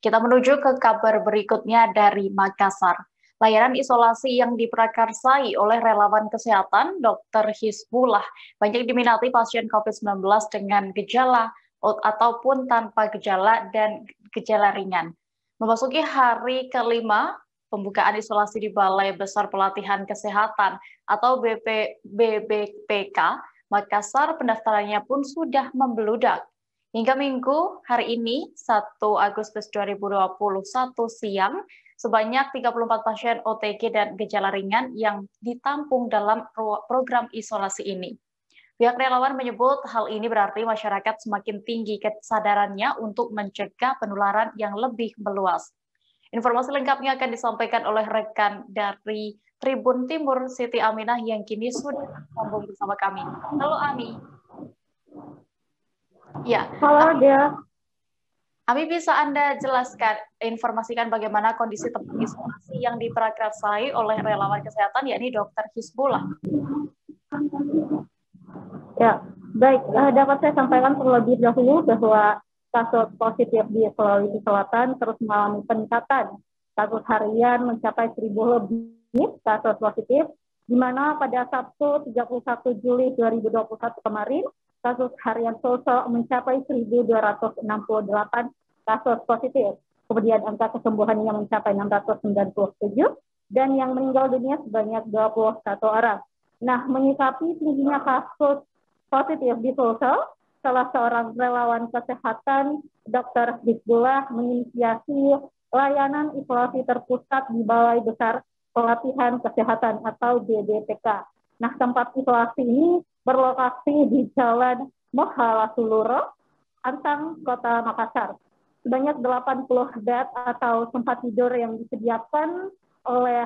Kita menuju ke kabar berikutnya dari Makassar. Layanan isolasi yang diprakarsai oleh relawan kesehatan Dr. Hizbullah banyak diminati pasien COVID-19 dengan gejala ataupun tanpa gejala dan gejala ringan. Memasuki hari kelima pembukaan isolasi di Balai Besar Pelatihan Kesehatan atau BBPK, Makassar pendaftarannya pun sudah membeludak. Hingga Minggu hari ini, 1 Agustus 2021 siang, sebanyak 34 pasien OTG dan gejala ringan yang ditampung dalam program isolasi ini. Pihak relawan menyebut hal ini berarti masyarakat semakin tinggi kesadarannya untuk mencegah penularan yang lebih meluas. Informasi lengkapnya akan disampaikan oleh rekan dari Tribun Timur, Siti Aminah, yang kini sudah tersambung bersama kami. Halo Ami. Ya, halo dia. Ami, bisa Anda jelaskan, informasikan bagaimana kondisi tempat isolasi yang diprakarsai oleh relawan kesehatan, yakni Dr. Hizbullah? Ya, baik. Dapat saya sampaikan terlebih dahulu bahwa kasus positif di Sulawesi Selatan terus mengalami peningkatan. Kasus harian mencapai 1.000 lebih kasus positif, di mana pada Sabtu 31 Juli 2021 kemarin, kasus harian Sulsel mencapai 1.268 kasus positif. Kemudian angka kesembuhannya mencapai 697 dan yang meninggal dunia sebanyak 21 orang. Nah, menyikapi tingginya kasus positif di Sulsel, salah seorang relawan kesehatan, Dr. Hizbullah, menginisiasi layanan isolasi terpusat di Balai Besar Pelatihan Kesehatan atau BBPK. Nah, tempat isolasi ini berlokasi di Jalan Mohala Suluro, Antang, Kota Makassar. Sebanyak 80 bed atau tempat tidur yang disediakan oleh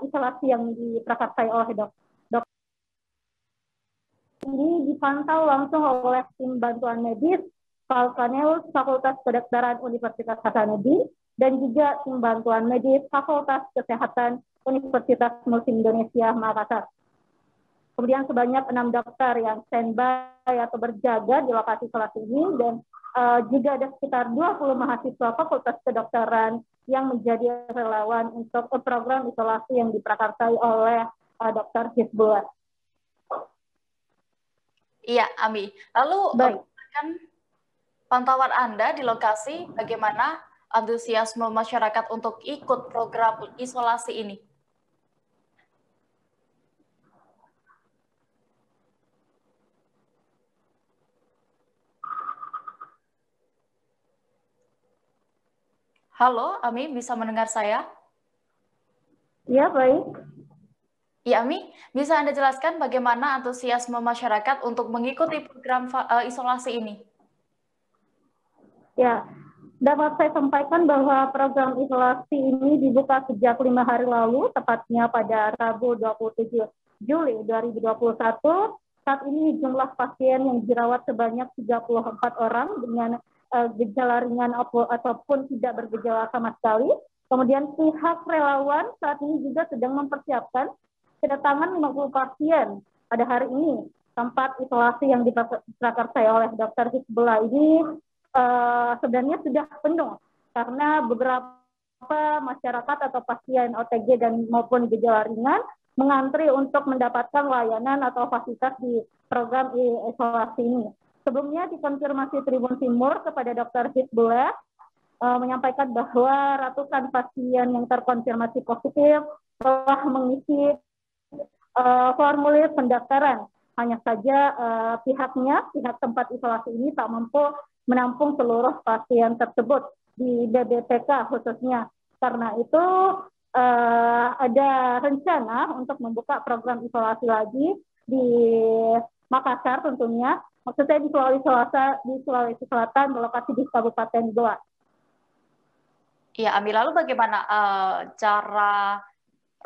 isolasi yang diprakarsai oleh dokter. Ini dipantau langsung oleh tim bantuan medis Falcaneus Fakultas Kedokteran Universitas Hasanuddin dan juga tim bantuan medis Fakultas Kesehatan Universitas Muslim Indonesia Makassar. Kemudian sebanyak 6 dokter yang standby atau berjaga di lokasi isolasi ini, dan juga ada sekitar 20 mahasiswa Fakultas Kedokteran yang menjadi relawan untuk program isolasi yang diprakarsai oleh Dr. Hizbullah. Iya, Ami. Lalu berdasarkan pantauan Anda di lokasi, bagaimana antusiasme masyarakat untuk ikut program isolasi ini? Halo, Ami, bisa mendengar saya? Iya, baik. Ya, Ami, bisa Anda jelaskan bagaimana antusiasme masyarakat untuk mengikuti program isolasi ini? Ya, dapat saya sampaikan bahwa program isolasi ini dibuka sejak 5 hari lalu, tepatnya pada Rabu 27 Juli 2021. Saat ini jumlah pasien yang dirawat sebanyak 34 orang dengan gejala ringan ataupun tidak bergejala sama sekali. Kemudian pihak relawan saat ini juga sedang mempersiapkan kedatangan 50 pasien pada hari ini. Tempat isolasi yang diprakarsai oleh Dr. Hizbullah ini sebenarnya sudah penuh karena beberapa masyarakat atau pasien OTG dan maupun gejala ringan mengantri untuk mendapatkan layanan atau fasilitas di program isolasi ini. Sebelumnya dikonfirmasi Tribun Timur kepada Dr. Hizbullah menyampaikan bahwa ratusan pasien yang terkonfirmasi positif telah mengisi formulir pendaftaran. Hanya saja pihak tempat isolasi ini tak mampu menampung seluruh pasien tersebut di BBPK khususnya. Karena itu ada rencana untuk membuka program isolasi lagi di Makassar tentunya, maksudnya di Sulawesi Selatan, berlokasi di Kabupaten Goa. Ya, Ami, lalu bagaimana cara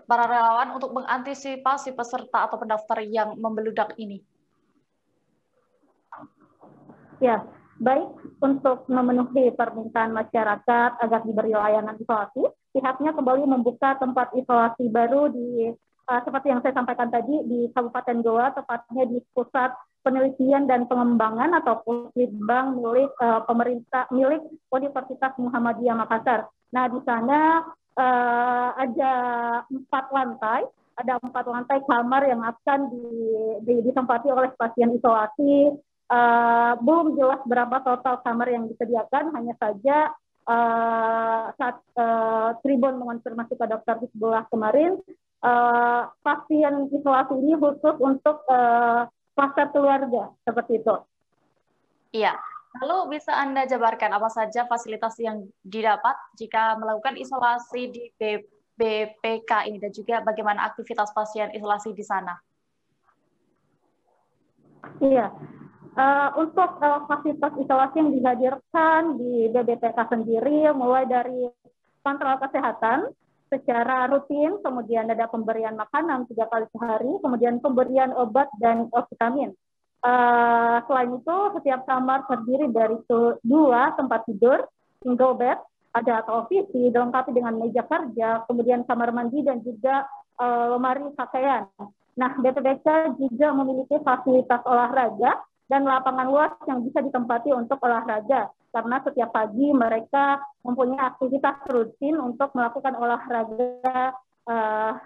para relawan untuk mengantisipasi peserta atau pendaftar yang membeludak ini? Ya, baik, untuk memenuhi permintaan masyarakat agar diberi layanan isolasi, pihaknya kembali membuka tempat isolasi baru di seperti yang saya sampaikan tadi di Kabupaten Goa, tepatnya di pusat penelitian dan pengembangan atau Pusditbang milik pemerintah, milik Universitas Muhammadiyah Makassar. Nah, di sana ada 4 lantai kamar yang akan ditempati oleh pasien isolasi. Belum jelas berapa total kamar yang disediakan, hanya saja saat Tribun mengonfirmasi ke Dr. Hisbullah kemarin, pasien isolasi ini khusus untuk kluster keluarga, seperti itu. Iya. Lalu bisa Anda jabarkan apa saja fasilitas yang didapat jika melakukan isolasi di BPK ini dan juga bagaimana aktivitas pasien isolasi di sana? Iya, untuk fasilitas isolasi yang dihadirkan di BPK sendiri mulai dari kontrol kesehatan secara rutin, kemudian ada pemberian makanan 3 kali sehari, kemudian pemberian obat dan vitamin. Selain itu, setiap kamar terdiri dari 2 tempat tidur, single bed, ada televisi, dilengkapi dengan meja kerja, kemudian kamar mandi dan juga lemari pakaian. Nah, BPK juga memiliki fasilitas olahraga dan lapangan luas yang bisa ditempati untuk olahraga, karena setiap pagi mereka mempunyai aktivitas rutin untuk melakukan olahraga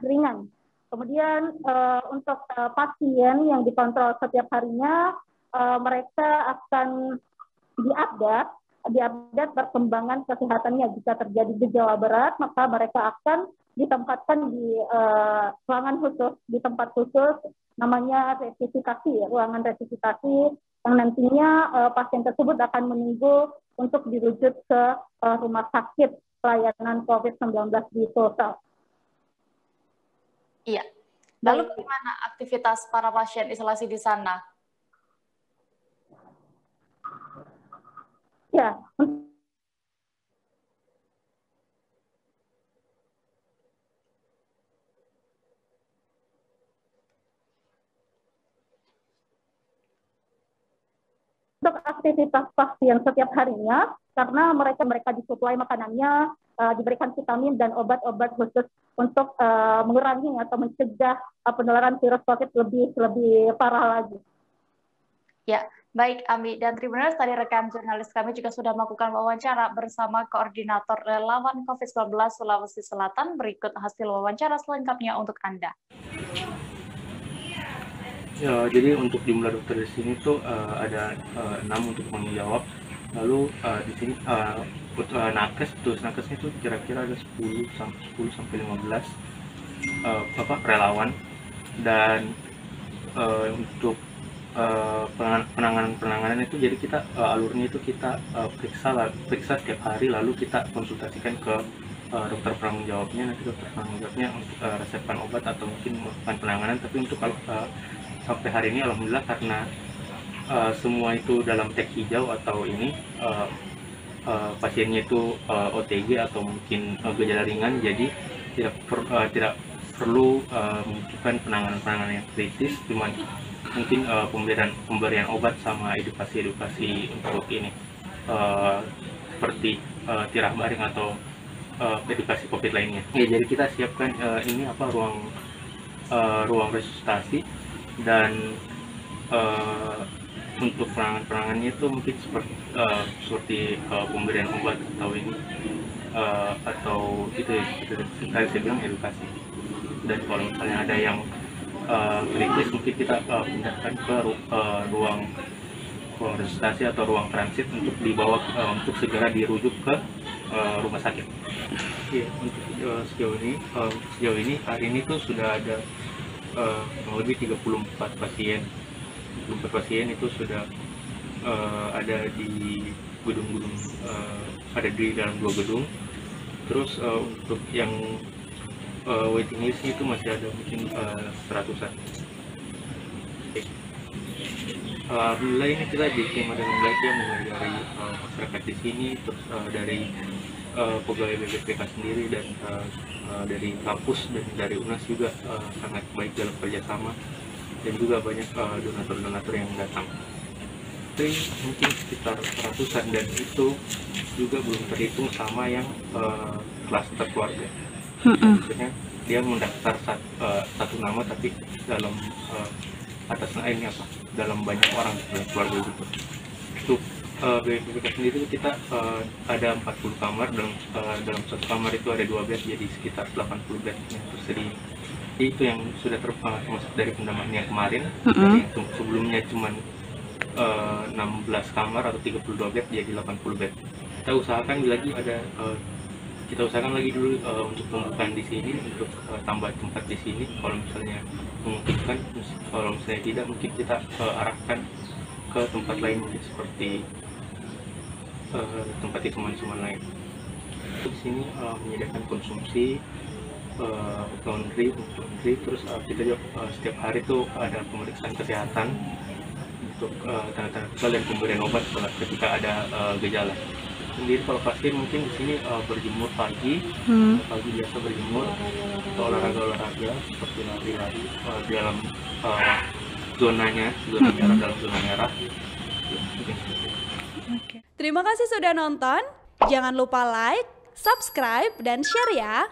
ringan. Kemudian untuk pasien yang dikontrol setiap harinya, mereka akan diupdate perkembangan kesehatannya. Jika terjadi gejala berat, maka mereka akan ditempatkan di ruangan khusus, di tempat khusus namanya ruangan revitalisasi, yang nantinya pasien tersebut akan menunggu untuk dirujuk ke rumah sakit pelayanan COVID-19 di Sulsel. Iya. Lalu bagaimana aktivitas para pasien isolasi di sana? Ya, untuk aktivitas pasien setiap harinya, karena mereka disuplai makanannya, diberikan vitamin dan obat-obat khusus untuk mengurangi atau mencegah penularan virus COVID lebih parah lagi. Ya, baik Ami dan Tribuners, tadi rekan jurnalis kami juga sudah melakukan wawancara bersama Koordinator Relawan COVID-19 Sulawesi Selatan. Berikut hasil wawancara selengkapnya untuk Anda. Ya, jadi untuk jumlah dokter di sini tuh ada 6 untuk menjawab. Lalu di sini nakesnya itu kira-kira ada 10 sampai 15 relawan, dan untuk penanganan itu jadi kita alurnya itu kita periksa setiap hari, lalu kita konsultasikan ke dokter penanggung jawabnya. Nanti dokter penanggung jawabnya untuk resepkan obat atau mungkin melakukan penanganan. Tapi untuk kalau sampai hari ini alhamdulillah, karena semua itu dalam tag hijau atau ini pasiennya itu OTG atau mungkin gejala ringan, jadi tidak perlu membutuhkan penanganan yang kritis, cuman mungkin pemberian obat sama edukasi untuk ini seperti tirah baring atau edukasi COVID lainnya. Ya, jadi kita siapkan ini ruang resusitasi, dan untuk penanganannya itu mungkin seperti pemberian obat atau ini atau itu saya bilang edukasi. Dan kalau misalnya ada yang kritis, mungkin kita pindahkan ke ruang resusitasi atau ruang transit untuk dibawa untuk segera dirujuk ke rumah sakit. Ya, untuk sejauh ini hari ini tuh sudah ada lebih 34 pasien itu sudah ada di gedung-gedung, ada di dalam 2 gedung. Terus untuk yang waiting list itu masih ada mungkin 100-an. Alhamdulillah ini kita diterima dengan baik ya, mulai dari masyarakat di sini, terus dari pegawai BPK sendiri, dan dari kampus dan dari UNAS juga sangat baik dalam kerjasama, dan juga banyak donatur-donatur yang datang. Itu mungkin sekitar 100-an, dan itu juga belum terhitung sama yang klaster keluarga. Maksudnya dia mendaftar satu nama, tapi dalam atas ini apa dalam banyak orang dalam keluarga gitu. Untuk BPPK sendiri kita ada 40 kamar, dalam satu kamar itu ada 2 bed, jadi sekitar 80 bed yang tersedia. Jadi itu yang sudah termasuk dari penambahan yang kemarin. Yang sebelumnya cuma 16 kamar atau 32 bed jadi 80 bed. Kita usahakan lagi dulu untuk pembukaan di sini, untuk tambah tempat di sini kalau misalnya memungkinkan. Kalau misalnya tidak, mungkin kita arahkan ke tempat lain, mungkin seperti tempat isoman lain. Di sini menyediakan konsumsi, laundry, terus kita juga setiap hari tuh ada pemeriksaan kesehatan untuk tanda-tanda gejala dan pemberian obat ketika ada gejala. Sendiri kalau pasien mungkin di sini berjemur pagi biasa berjemur, atau olahraga seperti lari-lari di dalam zona merah, dalam zona merah. Ya, mungkin seperti itu. Terima kasih sudah nonton. Jangan lupa like, subscribe, dan share ya.